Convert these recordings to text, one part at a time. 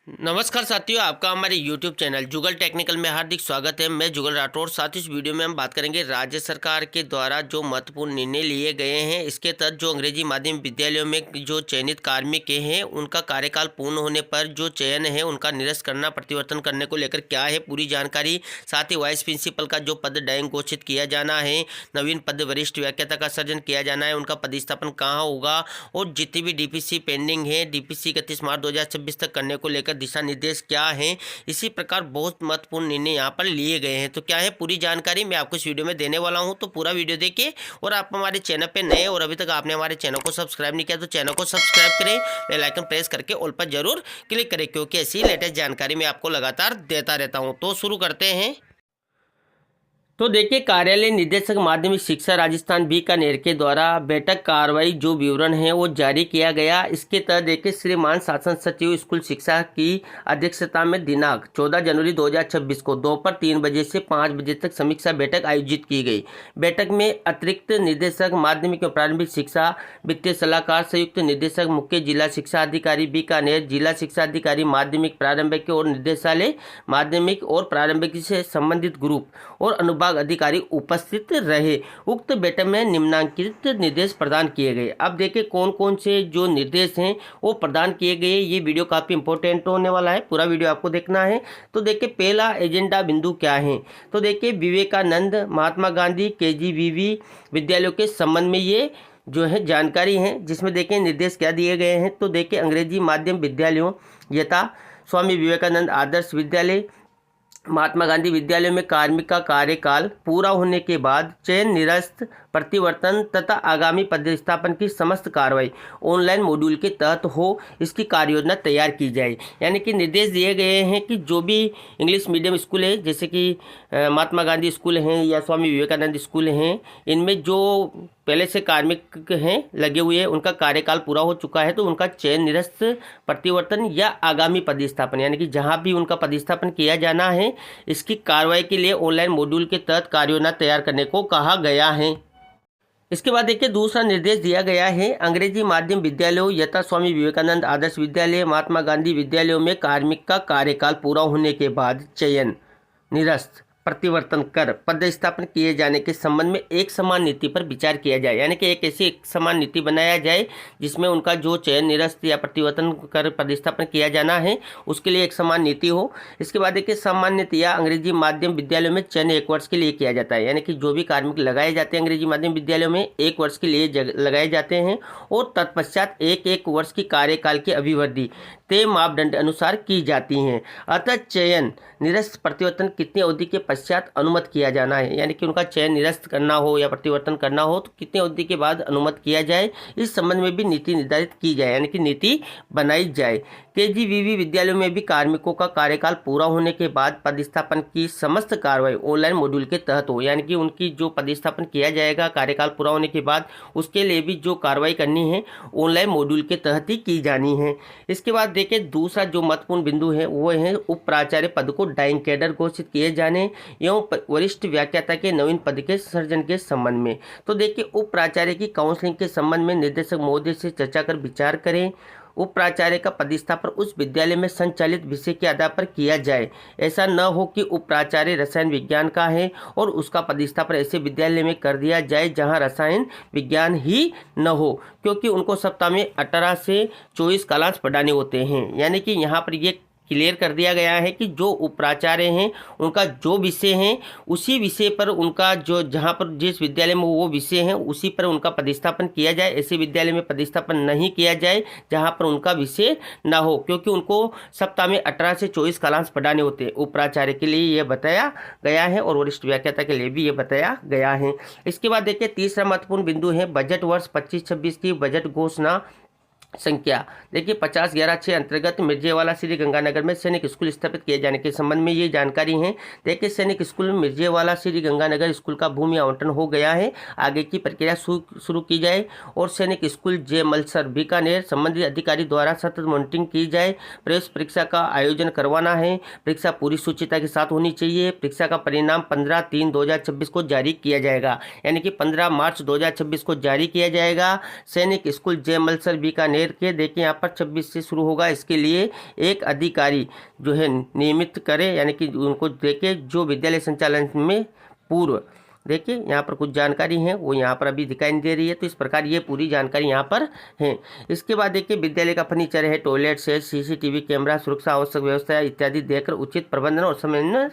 नमस्कार साथियों, आपका हमारे YouTube चैनल जुगल टेक्निकल में हार्दिक स्वागत है। मैं जुगल राठौर। साथ ही इस वीडियो में हम बात करेंगे राज्य सरकार के द्वारा जो महत्वपूर्ण निर्णय लिए गए हैं। इसके तहत जो अंग्रेजी माध्यम विद्यालयों में जो चयनित कार्मिक हैं उनका कार्यकाल पूर्ण होने पर जो चयन है उनका निरस्त करना, परिवर्तन करने को लेकर क्या है पूरी जानकारी। साथ ही वाइस प्रिंसिपल का जो पद डायंग घोषित किया जाना है, नवीन पद वरिष्ठ व्याख्याता का सृजन किया जाना है, उनका पदस्थापन कहाँ होगा और जितनी भी DPC पेंडिंग है, DPC 31 मार्च 2026 तक करने को लेकर दिशा निर्देश क्या हैं। इसी प्रकार बहुत महत्वपूर्ण निर्णय यहाँ पर लिए गए हैं। तो क्या है पूरी जानकारी मैं आपको इस वीडियो में देने वाला हूँ। तो पूरा वीडियो देखिए। और आप हमारे चैनल पे नए और अभी तक आपने हमारे चैनल को सब्सक्राइब नहीं किया तो चैनल को सब्सक्राइब करें, बेल आइकन प्रेस करके ऑल पर जरूर क्लिक करें, क्योंकि ऐसी लेटेस्ट जानकारी मैं आपको लगातार देता रहता हूँ। तो शुरू करते हैं। तो देखिए, कार्यालय निदेशक माध्यमिक शिक्षा राजस्थान बीकानेर के द्वारा बैठक कार्रवाई जो विवरण है वो जारी किया गया। इसके तहत देखिए, श्रीमान शासन सचिव स्कूल शिक्षा की अध्यक्षता में दिनांक 14 जनवरी 2026 को दोपहर 3 बजे से 5 बजे तक समीक्षा बैठक आयोजित की गई। बैठक में अतिरिक्त निदेशक माध्यमिक और प्रारंभिक शिक्षा, वित्तीय सलाहकार, संयुक्त निदेशक मुख्य जिला शिक्षा अधिकारी बीकानेर, जिला शिक्षा अधिकारी माध्यमिक प्रारंभिक और निदेशालय माध्यमिक और प्रारंभिक से संबंधित ग्रुप और अनुभाग अधिकारी उपस्थित रहे। उक्त बैठक में निम्नांकित निर्देश प्रदान किए गए। अब देखिए कौन कौन से जो निर्देश हैं वो प्रदान किए गए। ये वीडियो काफ़ी इंपॉर्टेंट होने वाला है, पूरा वीडियो आपको देखना है। तो देखिए, पहला एजेंडा बिंदु क्या है। तो देखिए, विवेकानंद महात्मा गांधी KGVV विद्यालयों के संबंध में ये जो है जानकारी है, जिसमें देखिए निर्देश क्या दिए गए हैं। तो देखिए, अंग्रेजी माध्यम विद्यालयों यथा स्वामी विवेकानंद आदर्श विद्यालय, महात्मा गांधी विद्यालय में कार्मिक का कार्यकाल पूरा होने के बाद चयन, निरस्त, प्रतिवर्तन तथा आगामी पदस्थापन की समस्त कार्रवाई ऑनलाइन मॉड्यूल के तहत हो, इसकी कार्ययोजना तैयार की जाए। यानी कि निर्देश दिए गए हैं कि जो भी इंग्लिश मीडियम स्कूल है, जैसे कि महात्मा गांधी स्कूल हैं या स्वामी विवेकानंद स्कूल हैं, इनमें जो पहले से कार्मिक हैं लगे हुए हैं, उनका कार्यकाल पूरा हो चुका है, तो उनका चयन, निरस्त, प्रतिवर्तन या आगामी पदस्थापन, यानी कि जहां भी उनका पदस्थापन किया जाना है, इसकी कार्रवाई के लिए ऑनलाइन मॉड्यूल के तहत कार्ययोजना तैयार करने को कहा गया है। इसके बाद देखिए, दूसरा निर्देश दिया गया है, अंग्रेजी माध्यम विद्यालयों यथा स्वामी विवेकानंद आदर्श विद्यालय, महात्मा गांधी विद्यालयों में कार्मिक का कार्यकाल पूरा होने के बाद चयन, निरस्त, प्रतिवर्तन कर पदस्थापन किए जाने के संबंध में एक समान नीति पर विचार किया जाए। यानी कि एक ऐसी एक समान नीति बनाया जाए जिसमें उनका जो चयन, निरस्त या प्रतिवर्तन कर पदस्थापन किया जाना है उसके लिए एक समान नीति हो। इसके बाद देखिए, सामान्यतया अंग्रेजी माध्यम विद्यालयों में चयन 1 वर्ष के लिए किया जाता है। यानी कि जो भी कार्मिक लगाए जाते हैं अंग्रेजी माध्यम विद्यालयों में 1 वर्ष के लिए लगाए जाते हैं और तत्पश्चात एक वर्ष की कार्यकाल की अभिवृद्धि तय मापदंड अनुसार की जाती हैं। अतः चयन, निरस्त, प्रतिवर्तन कितनी अवधि के पश्चात अनुमत किया जाना है, यानी कि उनका चयन, निरस्त करना हो या प्रतिवर्तन करना हो तो कितनी अवधि के बाद अनुमत किया जाए, इस संबंध में भी नीति निर्धारित की जाए, यानी कि नीति बनाई जाए। KGVV विद्यालयों में भी कार्मिकों का कार्यकाल पूरा होने के बाद पदस्थापन की समस्त कार्रवाई ऑनलाइन मॉड्यूल के तहत हो, यानी कि उनकी जो पदस्थापन किया जाएगा कार्यकाल पूरा होने के बाद, उसके लिए भी जो कार्रवाई करनी है ऑनलाइन मॉड्यूल के तहत ही की जानी है। इसके बाद देखिए, दूसरा जो महत्वपूर्ण बिंदु है वो है उप प्राचार्य पद को डाइंग कैडर घोषित किए जाने एवं वरिष्ठ व्याख्याता के नवीन पद के सृजन के संबंध में। तो देखिए, उप प्राचार्य की काउंसलिंग के संबंध में निदेशक महोदय से चर्चा कर विचार करें। उप प्राचार्य का पदस्थापन उस विद्यालय में संचालित विषय के आधार पर किया जाए। ऐसा न हो कि उप प्राचार्य रसायन विज्ञान का है और उसका पदस्थापन ऐसे विद्यालय में कर दिया जाए जहां रसायन विज्ञान ही न हो, क्योंकि उनको सप्ताह में 18 से 24 कालांश पढ़ाने होते हैं। यानी कि यहाँ पर ये क्लियर कर दिया गया है कि जो उपाचार्य हैं उनका जो विषय हैं उसी विषय पर उनका जो जहाँ पर जिस विद्यालय में वो विषय हैं उसी पर उनका पदस्थापन किया जाए। ऐसे विद्यालय में पदस्थापन नहीं किया जाए जहाँ पर उनका विषय ना हो, क्योंकि उनको सप्ताह में 18 से 24 कालांश पढ़ाने होते हैं। उपाचार्य के लिए ये बताया गया है और वरिष्ठ व्याख्याता के लिए भी ये बताया गया है। इसके बाद देखिए, तीसरा महत्वपूर्ण बिंदु है बजट वर्ष 25-26 की बजट घोषणा संख्या। देखिए, 50/11/6 अंतर्गत मिर्जेवाला श्री गंगानगर में सैनिक स्कूल स्थापित किए जाने के संबंध में ये जानकारी है। देखिए, सैनिक स्कूल मिर्जेवाला श्री गंगानगर स्कूल का भूमि आवंटन हो गया है। आगे की प्रक्रिया शुरू की जाए और सैनिक स्कूल J मलसर बीकानेर संबंधित अधिकारी द्वारा सतत मॉनिटरिंग की जाए। प्रवेश परीक्षा का आयोजन करवाना है। परीक्षा पूरी सूचिता के साथ होनी चाहिए। परीक्षा का परिणाम 15/3/2026 को जारी किया जाएगा, यानी कि 15 मार्च 2026 को जारी किया जाएगा। सैनिक स्कूल J मलसर बीकानेर है कि देखिए यहाँ पर 26 से शुरू होगा। इसके लिए एक अधिकारी जो है नियमित करे, यानी कि उनको देखे जो विद्यालय संचालन में पूर्व। देखिए यहाँ पर कुछ जानकारी है वो यहाँ पर अभी दिखाई नहीं दे रही है। तो इस प्रकार ये पूरी जानकारी यहाँ पर है। इसके बाद देखिए विद्यालय का फर्नीचर है, टॉयलेट सेट, सीसीटीवी कैमरा, सुरक्षा आवश्यक व्यवस्था इत्यादि देकर उचित प्रबंधन और समन्वय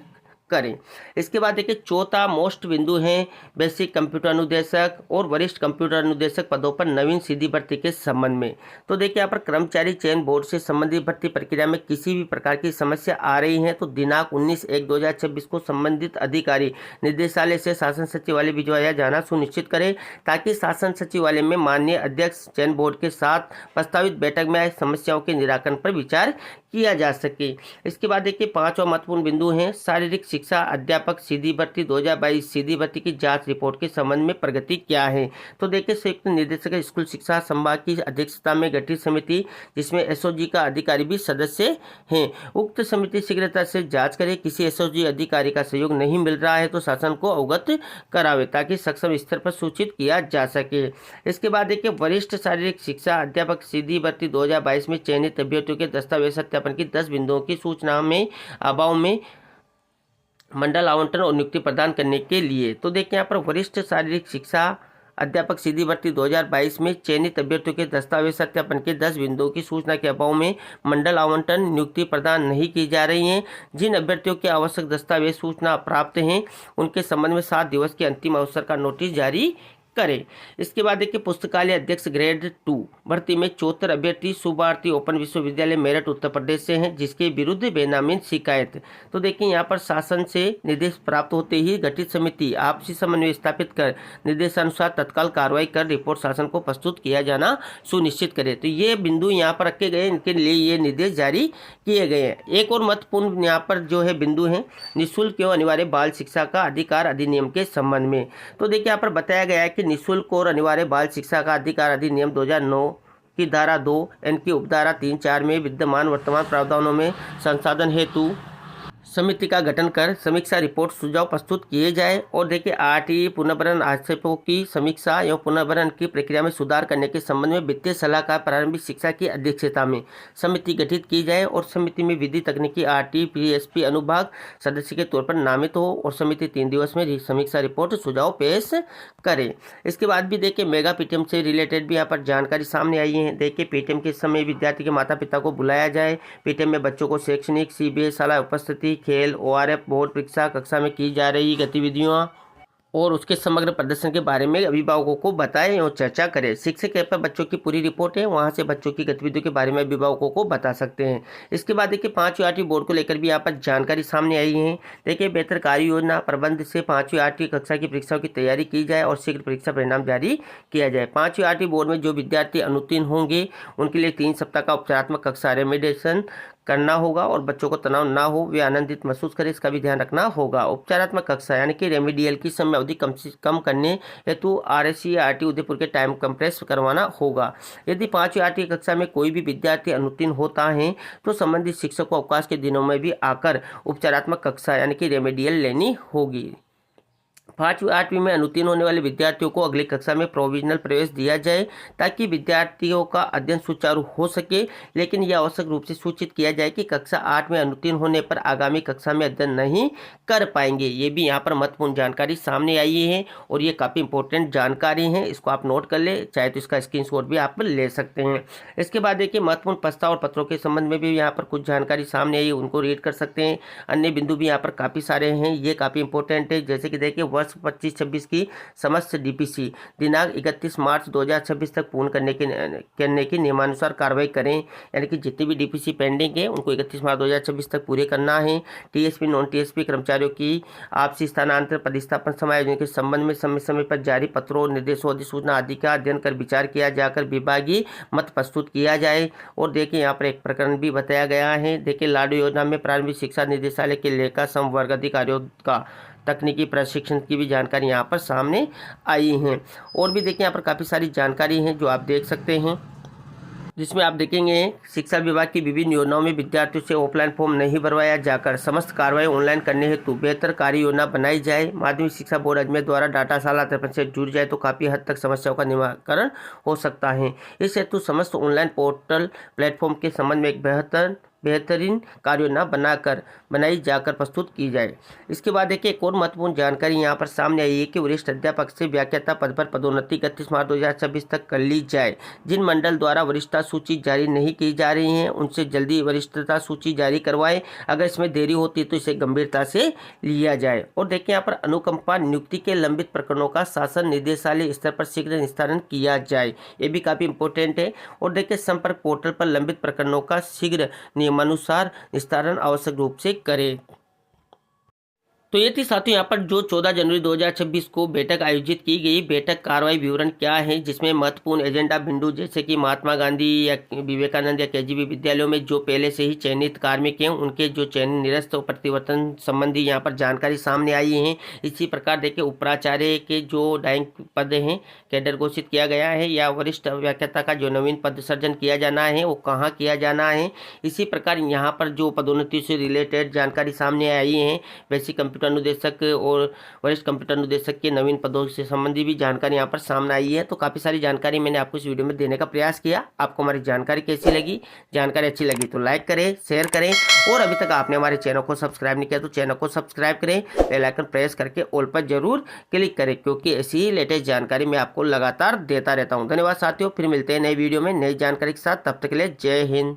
करें। इसके बाद देखिए चौथा मोस्ट बिंदु है बेसिक कंप्यूटर अनुदेशक और वरिष्ठ कंप्यूटर अनुदेशक पदों पर नवीन सीधी भर्ती के संबंध में। तो देखिए यहाँ पर कर्मचारी चयन बोर्ड से संबंधित भर्ती प्रक्रिया में किसी भी प्रकार की समस्या आ रही है तो दिनांक 19/1/2026 को संबंधित अधिकारी निदेशालय से शासन सचिवालय भिजवाया जाना सुनिश्चित करें, ताकि शासन सचिवालय में माननीय अध्यक्ष चयन बोर्ड के साथ प्रस्तावित बैठक में आए समस्याओं के निराकरण पर विचार किया जा सके। इसके बाद देखिए पांचवा महत्वपूर्ण बिंदु है शारीरिक शिक्षा अध्यापक सीधी भर्ती 2022 सीधी भर्ती की जांच रिपोर्ट के संबंध में प्रगति क्या है। तो देखिए संयुक्त निदेशक स्कूल शिक्षा संभाग की अध्यक्षता में गठित समिति जिसमें एसओजी का अधिकारी भी सदस्य हैं, उक्त समिति शीघ्रता से जांच करे। किसी एसओजी अधिकारी का सहयोग नहीं मिल रहा है तो शासन को अवगत करावे ताकि सक्षम स्तर पर सूचित किया जा सके। इसके बाद देखिए वरिष्ठ शारीरिक शिक्षा अध्यापक सीधी भर्ती 2022 में चयनित अभ्यर्थियों के दस्तावेज सत्यापन की 10 बिंदुओं की सूचना में अभाव में मंडल आवंटन और नियुक्ति प्रदान करने के लिए। तो देखिए यहाँ पर वरिष्ठ शारीरिक शिक्षा अध्यापक सीधी भर्ती 2022 में चयनित अभ्यर्थियों के दस्तावेज सत्यापन के 10 बिंदुओं की सूचना के अभाव में मंडल आवंटन नियुक्ति प्रदान नहीं की जा रही है। जिन अभ्यर्थियों के आवश्यक दस्तावेज सूचना प्राप्त हैं उनके संबंध में 7 दिवस के अंतिम अवसर का नोटिस जारी करें। इसके बाद देखिए पुस्तकालय अध्यक्ष ग्रेड 2 भर्ती में 74 अभ्यर्थी शुभार्थी ओपन विश्वविद्यालय मेरठ उत्तर प्रदेश से हैं जिसके विरुद्ध बेनामी शिकायत। तो देखिए यहाँ पर शासन से निर्देश प्राप्त होते ही गठित समिति आपसी समन्वय स्थापित कर निर्देशानुसार तत्काल कार्रवाई कर रिपोर्ट शासन को प्रस्तुत किया जाना सुनिश्चित करे। तो ये बिंदु यहाँ पर रखे गए, इनके लिए ये निर्देश जारी किए गए हैं। एक और महत्वपूर्ण यहाँ पर जो है बिंदु है निःशुल्क एवं अनिवार्य बाल शिक्षा का अधिकार अधिनियम के संबंध में। तो देखिए यहाँ पर बताया गया है कि निःशुल्क और अनिवार्य बाल शिक्षा का अधिकार अधिनियम 2009 की धारा 2 एन की उपधारा 3-4 में विद्यमान वर्तमान प्रावधानों में संशोधन हेतु समिति का गठन कर समीक्षा रिपोर्ट सुझाव प्रस्तुत किए जाए। और देखिए आरटीई पुनर्भरण आक्षेपों की समीक्षा एवं पुनर्भरण की प्रक्रिया में सुधार करने के संबंध में वित्तीय सलाहकार प्रारंभिक शिक्षा की अध्यक्षता में समिति गठित की जाए और समिति में विधि तकनीकी आरटीई पीएसपी अनुभाग सदस्य के तौर पर नामित हो और समिति 3 दिवस में समीक्षा रिपोर्ट सुझाव पेश करे। इसके बाद भी देखिए मेगा पीटीएम से रिलेटेड भी यहाँ पर जानकारी सामने आई है। देखिए पीटीएम के समय विद्यार्थी के माता पिता को बुलाया जाए। पीटीएम में बच्चों को शैक्षणिक सीबीएस शाला उपस्थिति खेल ओआरएफ बोर्ड परीक्षा कक्षा में की जा रही गतिविधियों और उसके समग्र प्रदर्शन के बारे में अभिभावकों को बताएं और चर्चा करें। शिक्षक ऐप पर बच्चों की पूरी रिपोर्ट है, वहां से बच्चों की गतिविधियों के बारे में अभिभावकों को बता सकते हैं। इसके बाद देखिए 5वीं 8वीं बोर्ड को लेकर भी यहाँ पर जानकारी सामने आई है। देखिए बेहतर कार्य योजना प्रबंध से 5वीं 8वीं कक्षा की परीक्षाओं की तैयारी की जाए और शीघ्र परीक्षा परिणाम जारी किया जाए। 5वीं 8वीं बोर्ड में जो विद्यार्थी अनुत्तीर्ण होंगे उनके लिए 3 सप्ताह का उपचारात्मक कक्षा रेमेडिएशन करना होगा और बच्चों को तनाव ना हो, वे आनंदित महसूस करें, इसका भी ध्यान रखना होगा। उपचारात्मक कक्षा यानी कि रेमेडियल की समय अवधि कम करने हेतु आरएससी या आरटी उदयपुर के टाइम कंप्रेस करवाना होगा। यदि 5वीं 8वीं कक्षा में कोई भी विद्यार्थी अनुत्तीर्ण होता है तो संबंधित शिक्षक को अवकाश के दिनों में भी आकर उपचारात्मक कक्षा यानी कि रेमेडियल लेनी होगी। 5वीं 8वीं में अनुत्तीर्ण होने वाले विद्यार्थियों को अगली कक्षा में प्रोविजनल प्रवेश दिया जाए ताकि विद्यार्थियों का अध्ययन सुचारू हो सके, लेकिन यह आवश्यक रूप से सूचित किया जाए कि कक्षा 8 में अनुत्तीर्ण होने पर आगामी कक्षा में अध्ययन नहीं कर पाएंगे। ये भी यहाँ पर महत्वपूर्ण जानकारी सामने आई है और ये काफ़ी इंपॉर्टेंट जानकारी है, इसको आप नोट कर ले, चाहे तो इसका स्क्रीनशॉट भी आप ले सकते हैं। इसके बाद देखिए महत्वपूर्ण प्रस्ताव और पत्रों के संबंध में भी यहाँ पर कुछ जानकारी सामने आई, उनको रीड कर सकते हैं। अन्य बिंदु भी यहाँ पर काफ़ी सारे हैं, ये काफ़ी इंपॉर्टेंट है। जैसे कि देखिए वर्ष 25-26 की समस्त डीपीसी दिनांक 31 मार्च 2026 तक पूर्ण करने की नियमानुसार कार्रवाई करें, यानी कि जितनी भी डीपीसी पेंडिंग है उनको 31 मार्च 2026 तक पूरे करना है। टीएसपी नॉन टीएसपी कर्मचारियों की आपसी स्थानांतरण प्रतिस्थापन समायोजन के संबंध में समय समय पर जारी पत्रों निर्देशों अधिसूचना आदि का अध्ययन कर विचार किया जाकर विभागीय मत प्रस्तुत किया जाए। और देखिए यहाँ पर एक प्रकरण भी बताया गया है। देखिए लाडू योजना में प्रारंभिक शिक्षा निदेशालय के लेखा संवर्ग अधिकारियों का तकनीकी प्रशिक्षण की भी जानकारी यहाँ पर सामने आई है। और भी देखिए यहाँ पर काफ़ी सारी जानकारी है जो आप देख सकते हैं। जिसमें आप देखेंगे शिक्षा विभाग की विभिन्न योजनाओं में विद्यार्थियों से ऑफलाइन फॉर्म नहीं भरवाया जाकर समस्त कार्रवाई ऑनलाइन करने हेतु बेहतर कार्य योजना बनाई जाए। माध्यमिक शिक्षा बोर्ड अजमेर द्वारा डाटाशाला 53 से जुड़ जाए तो काफ़ी हद तक समस्याओं का निवारण हो सकता है। इस हेतु समस्त ऑनलाइन पोर्टल प्लेटफॉर्म के संबंध में एक बेहतरीन कार्य योजना बनाई जाकर प्रस्तुत की जाए। इसके बाद देखिए एक और महत्वपूर्ण जानकारी यहाँ पर सामने आई है कि वरिष्ठ अध्यापक से व्याख्याता पद पर पदोन्नति 31 मार्च 2026 तक कर ली जाए। जिन मंडल द्वारा वरिष्ठता सूची जारी नहीं की जा रही है उनसे जल्दी वरिष्ठता सूची जारी करवाएं। अगर इसमें देरी होती है तो इसे गंभीरता से लिया जाए। और देखिए यहाँ पर अनुकंपा नियुक्ति के लंबित प्रकरणों का शासन निदेशालय स्तर पर शीघ्र निस्तारण किया जाए, ये भी काफ़ी इंपॉर्टेंट है। और देखिए संपर्क पोर्टल पर लंबित प्रकरणों का शीघ्र नियमानुसार निस्तारण आवश्यक रूप से करें। तो ये थी साथियों यहाँ पर जो 14 जनवरी 2026 को बैठक आयोजित की गई। बैठक कार्रवाई विवरण क्या है, जिसमें महत्वपूर्ण एजेंडा बिंदु जैसे कि महात्मा गांधी या विवेकानंद या केजीबी विद्यालयों में जो पहले से ही चयनित कार्मिक हैं उनके जो चयन निरस्त और प्रतिवर्तन संबंधी यहाँ पर जानकारी सामने आई है। इसी प्रकार देखिए उपराचार्य के जो डाइंग पद हैं कैडर घोषित किया गया है, या वरिष्ठ व्याख्याता का जो नवीन पद सृजन किया जाना है वो कहाँ किया जाना है। इसी प्रकार यहाँ पर जो पदोन्नति से रिलेटेड जानकारी सामने आई है, बेसिक कंप्यूटर अनुदेशक और वरिष्ठ कंप्यूटर अनुदेशक के नवीन पदों से संबंधी भी जानकारी यहाँ पर सामने आई है। तो काफ़ी सारी जानकारी मैंने आपको इस वीडियो में देने का प्रयास किया। आपको हमारी जानकारी कैसी लगी? जानकारी अच्छी लगी तो लाइक करें, शेयर करें, और अभी तक आपने हमारे चैनल को सब्सक्राइब नहीं किया तो चैनल को सब्सक्राइब करें, बेल आइकन प्रेस करके ऑल पर जरूर क्लिक करें, क्योंकि ऐसी ही लेटेस्ट जानकारी मैं आपको लगातार देता रहता हूँ। धन्यवाद साथियों, फिर मिलते हैं नई वीडियो में नई जानकारी के साथ। तब तक के लिए जय हिंद।